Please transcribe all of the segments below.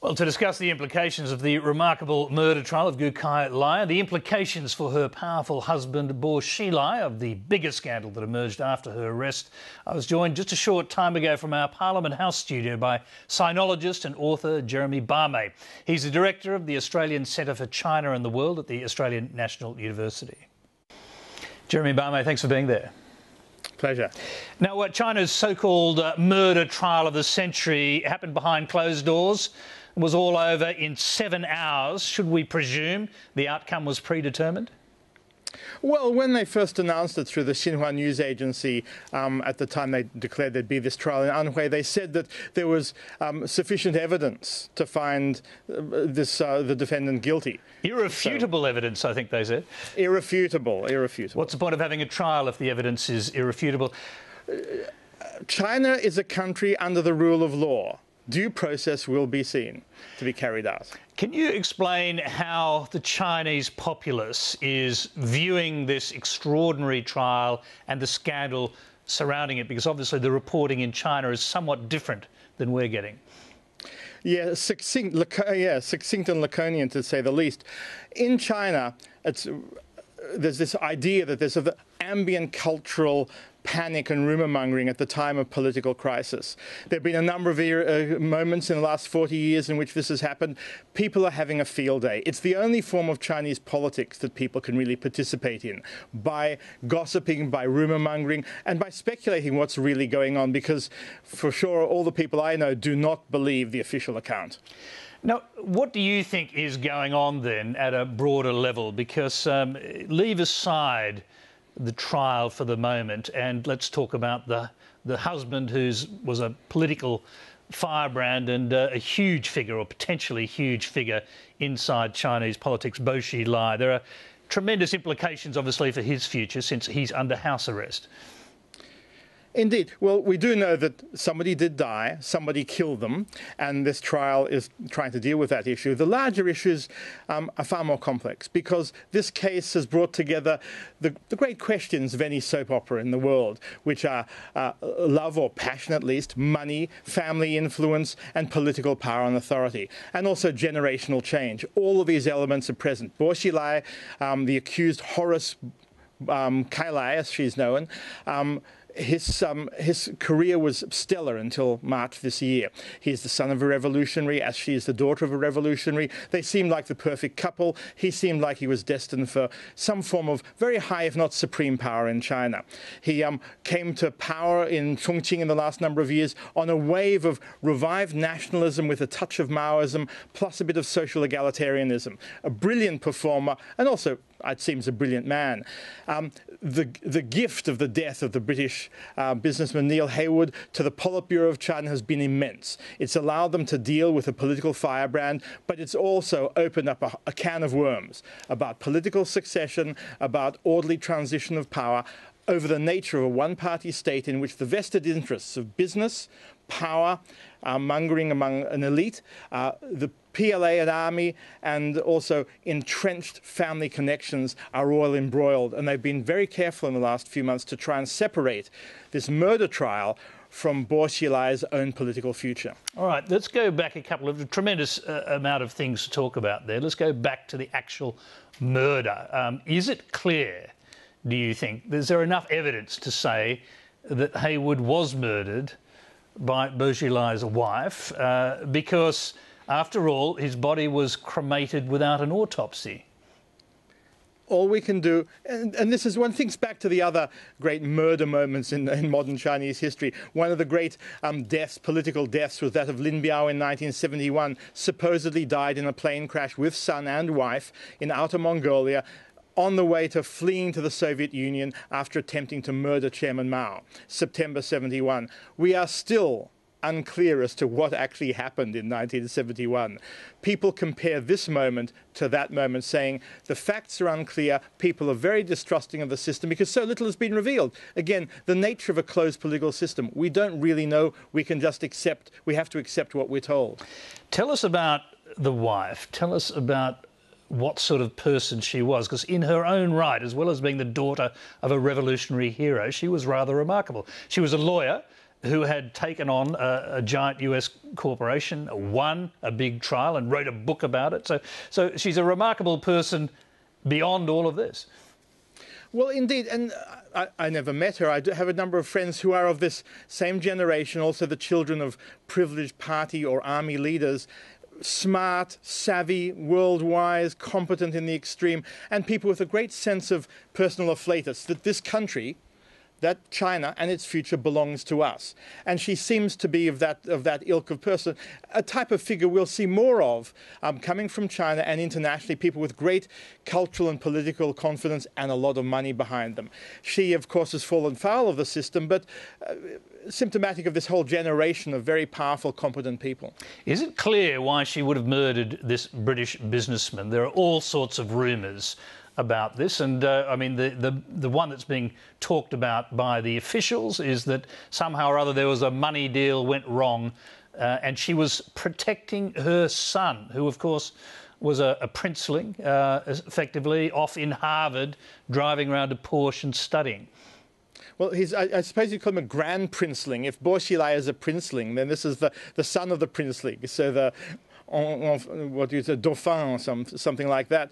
Well, to discuss the implications of the remarkable murder trial of Gu Kailai, the implications for her powerful husband, Bo Xilai, of the bigger scandal that emerged after her arrest, I was joined just a short time ago from our Parliament House studio by sinologist and author Geremie Barme. He's the director of the Australian Centre for China and the World at the Australian National University. Geremie Barme, thanks for being there. Pleasure. Now, China's so-called murder trial of the century happened behind closed doors. It was all over in 7 hours. Should we presume the outcome was predetermined? Well, when they first announced it through the Xinhua news agency, at the time they declared there'd be this trial in Anhui, they said that there was sufficient evidence to find the defendant guilty. Irrefutable evidence, I think they said. Irrefutable. What's the point of having a trial if the evidence is irrefutable? China is a country under the rule of law. Due process will be seen to be carried out. Can you explain how the Chinese populace is viewing this extraordinary trial and the scandal surrounding it? Because obviously the reporting in China is somewhat different than we're getting. Yeah, succinct and laconian, to say the least. In China, there's this idea that there's an ambient cultural panic and rumour-mongering at the time of political crisis. There have been a number of moments in the last 40 years in which this has happened. People are having a field day. It's the only form of Chinese politics that people can really participate in, by gossiping, by rumour-mongering, and by speculating what's really going on, because for sure all the people I know do not believe the official account. Now, what do you think is going on then at a broader level? Because leave aside the trial for the moment and let's talk about the husband who was a political firebrand and a huge figure, or potentially huge figure, inside Chinese politics, Bo Xilai. There are tremendous implications, obviously, for his future since he's under house arrest. Indeed. Well, we do know that somebody did die, somebody killed them, and this trial is trying to deal with that issue. The larger issues are far more complex, because this case has brought together the great questions of any soap opera in the world, which are love, or passion at least, money, family influence, and political power and authority, and also generational change. All of these elements are present. Bo Xilai, the accused Horace Kailai, as she's known, his career was stellar until March this year. He is the son of a revolutionary, as she is the daughter of a revolutionary. They seemed like the perfect couple. He seemed like he was destined for some form of very high, if not supreme, power in China. He came to power in Chongqing in the last number of years on a wave of revived nationalism with a touch of Maoism, plus a bit of social egalitarianism. A brilliant performer, and also, it seems, a brilliant man. The gift of the death of the British businessman Neil Haywood to the Politburo of China has been immense. It's allowed them to deal with a political firebrand, but it's also opened up a can of worms about political succession, about orderly transition of power, over the nature of a one-party state in which the vested interests of business, power, mongering among an elite, the PLA and army, and also entrenched family connections are all embroiled. And they've been very careful in the last few months to try and separate this murder trial from Bo Xilai's own political future. All right, let's go back a couple of tremendous amount of things to talk about there. Let's go back to the actual murder. Is it clear, do you think, is there enough evidence to say that Haywood was murdered by Bo Xilai's wife? Because, after all, his body was cremated without an autopsy. All we can do, and this is one thinks back to the other great murder moments in modern Chinese history. One of the great political deaths, was that of Lin Biao in 1971, supposedly died in a plane crash with son and wife in Outer Mongolia, on the way to fleeing to the Soviet Union after attempting to murder Chairman Mao, September 71. We are still unclear as to what actually happened in 1971. People compare this moment to that moment, saying the facts are unclear, people are very distrusting of the system because so little has been revealed. Again, the nature of a closed political system, we don't really know, we can just accept, we have to accept what we're told. Tell us about the wife, tell us about what sort of person she was, because in her own right, as well as being the daughter of a revolutionary hero, she was rather remarkable. She was a lawyer, who had taken on a giant US corporation, won a big trial and wrote a book about it. So she's a remarkable person beyond all of this. Well, indeed, and I never met her. I do have a number of friends who are of this same generation, also the children of privileged party or army leaders, smart, savvy, world-wise, competent in the extreme, and people with a great sense of personal afflatus, that this country, that China and its future belongs to us. And she seems to be of that ilk of person, a type of figure we'll see more of coming from China and internationally, people with great cultural and political confidence and a lot of money behind them. She, of course, has fallen foul of the system, but symptomatic of this whole generation of very powerful, competent people. Is it clear why she would have murdered this British businessman? There are all sorts of rumours about this, and I mean the one that's being talked about by the officials is that somehow or other there was a money deal went wrong, and she was protecting her son, who of course was a princeling, effectively off in Harvard, driving around a Porsche and studying. Well, I suppose you call him a grand princeling. If Gu Kailai is a princeling, then this is the son of the princeling. So the what do you say, dauphin, something like that.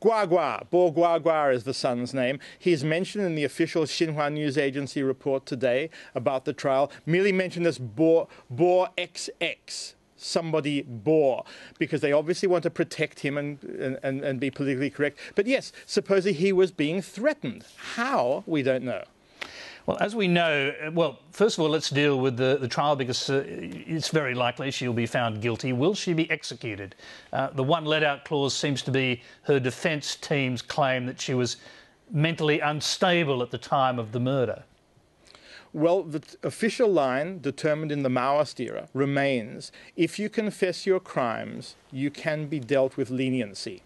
Guagua, Bo Guagua is the son's name. He's mentioned in the official Xinhua news agency report today about the trial, merely mentioned as Bo XX. Somebody bore, because they obviously want to protect him and be politically correct. But yes, supposedly he was being threatened. How? We don't know. Well, as we know, well, first of all, let's deal with the trial, because it's very likely she'll be found guilty. Will she be executed? The one let-out clause seems to be her defence team's claim that she was mentally unstable at the time of the murder. Well, the official line determined in the Maoist era remains, if you confess your crimes, you can be dealt with leniency.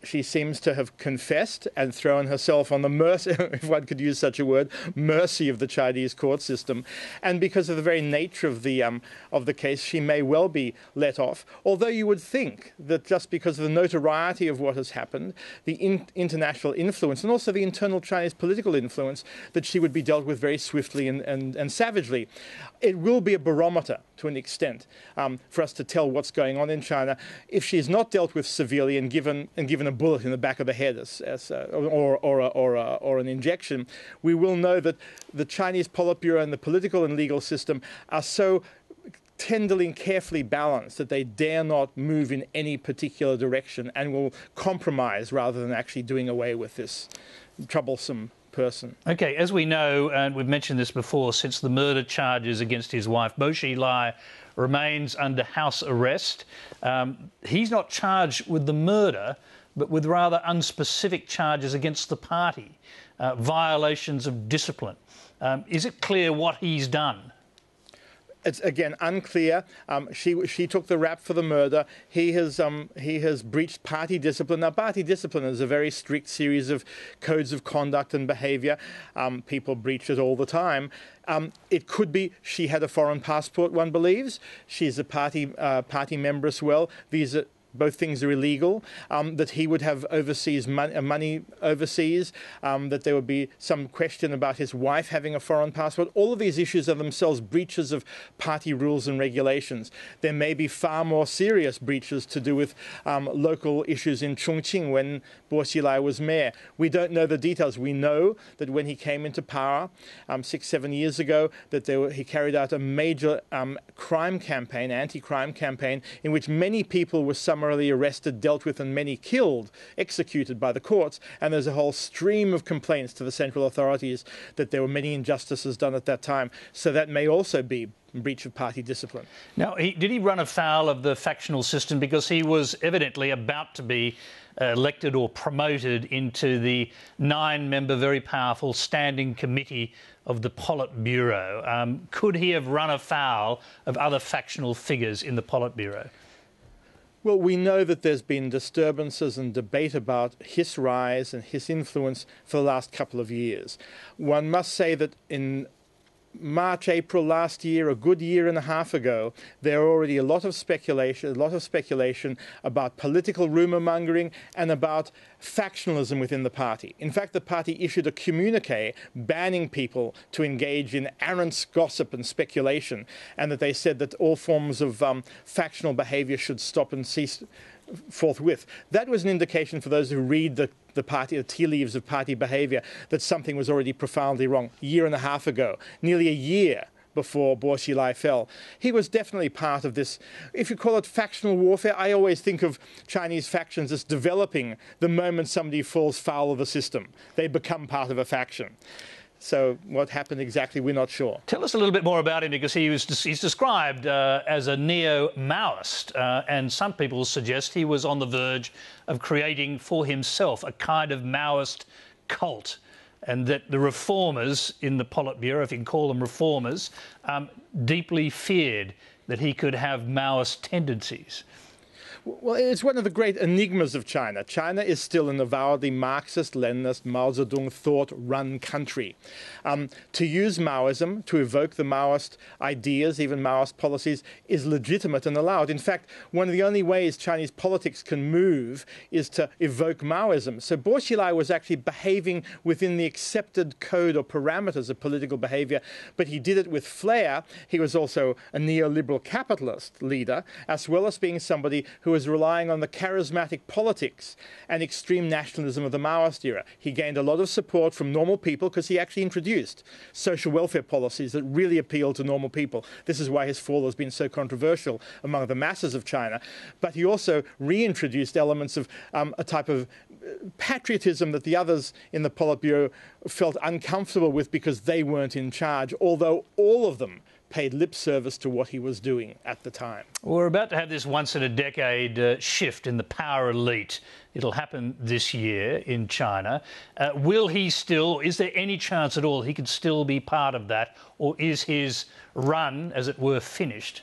She seems to have confessed and thrown herself on the mercy, if one could use such a word, mercy of the Chinese court system. And because of the very nature of the case, she may well be let off. Although you would think that just because of the notoriety of what has happened, the international influence, and also the internal Chinese political influence, that she would be dealt with very swiftly and savagely. It will be a barometer, to an extent, for us to tell what's going on in China. If she is not dealt with severely and given a bullet in the back of the head or an injection, we will know that the Chinese Politburo and the political and legal system are so tenderly and carefully balanced that they dare not move in any particular direction and will compromise rather than actually doing away with this troublesome person. Okay, as we know, and we've mentioned this before, since the murder charges against his wife, Gu Kailai remains under house arrest. He's not charged with the murder, but with rather unspecific charges against the party, violations of discipline. Is it clear what he's done? It's again unclear. She took the rap for the murder. He has breached party discipline. Now, party discipline is a very strict series of codes of conduct and behaviour. People breach it all the time. It could be she had a foreign passport, one believes. She's a party member as well. Both things are illegal, that he would have overseas money overseas, that there would be some question about his wife having a foreign passport. All of these issues are themselves breaches of party rules and regulations. There may be far more serious breaches to do with local issues in Chongqing when Gu Kailai was mayor. We don't know the details. We know that when he came into power 6-7 years ago, that he carried out a major crime campaign, anti-crime campaign, in which many people were summarily arrested, dealt with, and many killed, executed by the courts. And there's a whole stream of complaints to the central authorities that there were many injustices done at that time. So that may also be breach of party discipline. Now, did he run afoul of the factional system, because he was evidently about to be elected or promoted into the 9-member, very powerful standing committee of the Politburo? Could he have run afoul of other factional figures in the Politburo? Well, we know that there's been disturbances and debate about his rise and his influence for the last couple of years. One must say that in March, April last year, a good year and a half ago, there were already a lot of speculation about political rumor mongering and about factionalism within the party. In fact, the party issued a communique banning people to engage in errant gossip and speculation, and that they said that all forms of factional behavior should stop and cease forthwith. That was an indication for those who read the tea leaves of party behavior that something was already profoundly wrong. A year and a half ago, nearly a year before Gu Kailai fell. He was definitely part of this, if you call it factional warfare. I always think of Chinese factions as developing the moment somebody falls foul of the system. They become part of a faction. So what happened exactly, we're not sure. Tell us a little bit more about him, because he's described as a neo-Maoist, and some people suggest he was on the verge of creating for himself a kind of Maoist cult, and that the reformers in the Politburo, if you can call them reformers, deeply feared that he could have Maoist tendencies. Well, it's one of the great enigmas of China. China is still an avowedly Marxist, Leninist, Mao Zedong thought-run country. To use Maoism, to evoke the Maoist ideas, even Maoist policies, is legitimate and allowed. In fact, one of the only ways Chinese politics can move is to evoke Maoism. So Gu Kailai was actually behaving within the accepted code or parameters of political behavior, but he did it with flair. He was also a neoliberal capitalist leader, as well as being somebody who was relying on the charismatic politics and extreme nationalism of the Maoist era. He gained a lot of support from normal people because he actually introduced social welfare policies that really appealed to normal people. This is why his fall has been so controversial among the masses of China. But he also reintroduced elements of a type of patriotism that the others in the Politburo felt uncomfortable with because they weren't in charge, although all of them paid lip service to what he was doing at the time. We're about to have this once-in-a-decade shift in the power elite. It'll happen this year in China. Will he still, is there any chance at all he could still be part of that, or is his run, as it were, finished?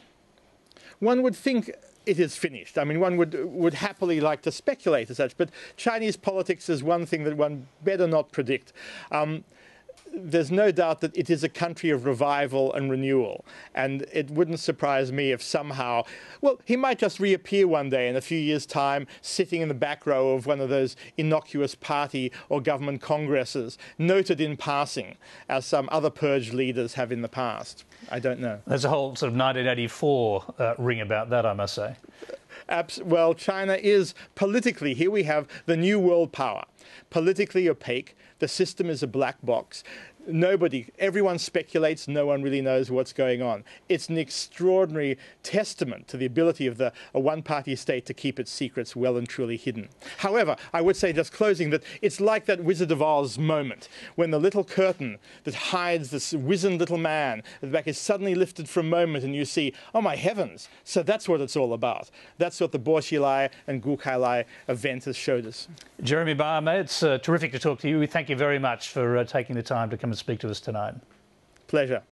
One would think it is finished. I mean, one would happily like to speculate as such, but Chinese politics is one thing that one better not predict. There's no doubt that it is a country of revival and renewal, and it wouldn't surprise me if somehow, well, he might just reappear one day in a few years' time, sitting in the back row of one of those innocuous party or government congresses, noted in passing, as some other purge leaders have in the past. I don't know. There's a whole sort of 1984 ring about that, I must say. Well, China is politically, here we have the new world power, politically opaque. The system is a black box. Everyone speculates, no one really knows what's going on. It's an extraordinary testament to the ability of a one-party state to keep its secrets well and truly hidden. However, I would say, just closing, that it's like that Wizard of Oz moment, when the little curtain that hides this wizened little man at the back is suddenly lifted for a moment, and you see, oh my heavens, so that's what it's all about. That's what the Gu Kailai and Gu Kailai event has showed us. Geremie Barme, it's terrific to talk to you. We thank you very much for taking the time to come and speak to us tonight. Pleasure.